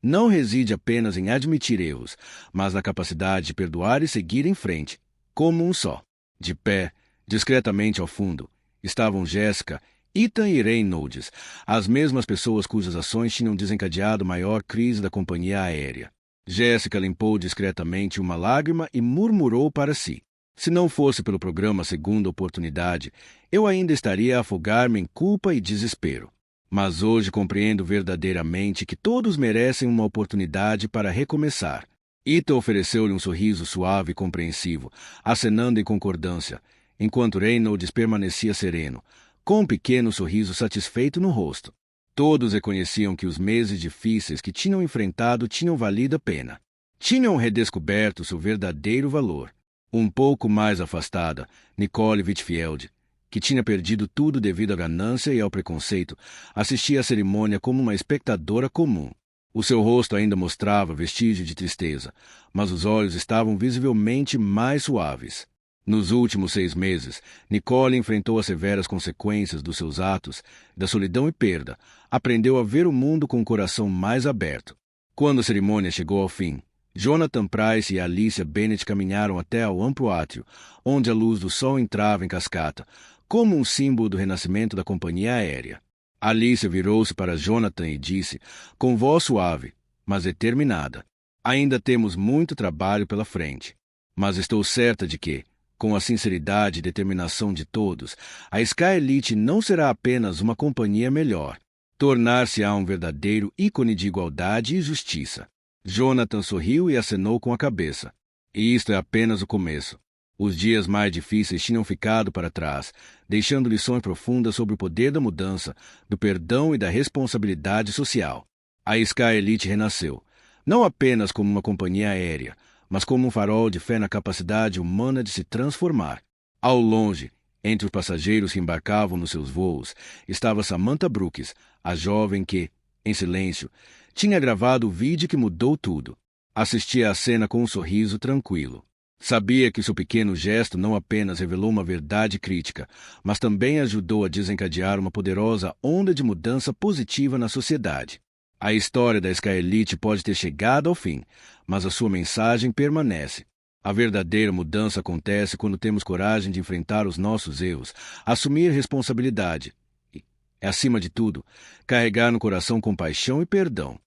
não reside apenas em admitir erros, mas na capacidade de perdoar e seguir em frente, como um só. De pé, discretamente ao fundo, estavam Jessica, Ethan e Reynolds, as mesmas pessoas cujas ações tinham desencadeado a maior crise da companhia aérea. Jessica limpou discretamente uma lágrima e murmurou para si: se não fosse pelo programa Segunda Oportunidade, eu ainda estaria a afogar-me em culpa e desespero. Mas hoje compreendo verdadeiramente que todos merecem uma oportunidade para recomeçar. Ethan ofereceu-lhe um sorriso suave e compreensivo, acenando em concordância, enquanto Reynolds permanecia sereno, com um pequeno sorriso satisfeito no rosto. Todos reconheciam que os meses difíceis que tinham enfrentado tinham valido a pena. Tinham redescoberto seu verdadeiro valor. Um pouco mais afastada, Nicole Whitfield, que tinha perdido tudo devido à ganância e ao preconceito, assistia à cerimônia como uma espectadora comum. O seu rosto ainda mostrava vestígio de tristeza, mas os olhos estavam visivelmente mais suaves. Nos últimos 6 meses, Nicole enfrentou as severas consequências dos seus atos, da solidão e perda. Aprendeu a ver o mundo com o coração mais aberto. Quando a cerimônia chegou ao fim, Jonathan Pryce e Alicia Bennett caminharam até ao amplo átrio, onde a luz do sol entrava em cascata, como um símbolo do renascimento da companhia aérea. Alicia virou-se para Jonathan e disse, com voz suave, mas determinada: ainda temos muito trabalho pela frente. Mas estou certa de que, com a sinceridade e determinação de todos, a Sky Elite não será apenas uma companhia melhor. Tornar-se-á um verdadeiro ícone de igualdade e justiça. Jonathan sorriu e acenou com a cabeça. E isto é apenas o começo. Os dias mais difíceis tinham ficado para trás, deixando lições profundas sobre o poder da mudança, do perdão e da responsabilidade social. A Sky Elite renasceu, não apenas como uma companhia aérea, mas como um farol de fé na capacidade humana de se transformar. Ao longe, entre os passageiros que embarcavam nos seus voos, estava Samantha Brooks, a jovem que, em silêncio, tinha gravado o vídeo que mudou tudo. Assistia à cena com um sorriso tranquilo. Sabia que seu pequeno gesto não apenas revelou uma verdade crítica, mas também ajudou a desencadear uma poderosa onda de mudança positiva na sociedade. A história da Sky Elite pode ter chegado ao fim, mas a sua mensagem permanece. A verdadeira mudança acontece quando temos coragem de enfrentar os nossos erros, assumir responsabilidade e, acima de tudo, carregar no coração compaixão e perdão.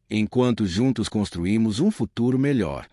Enquanto juntos construímos um futuro melhor.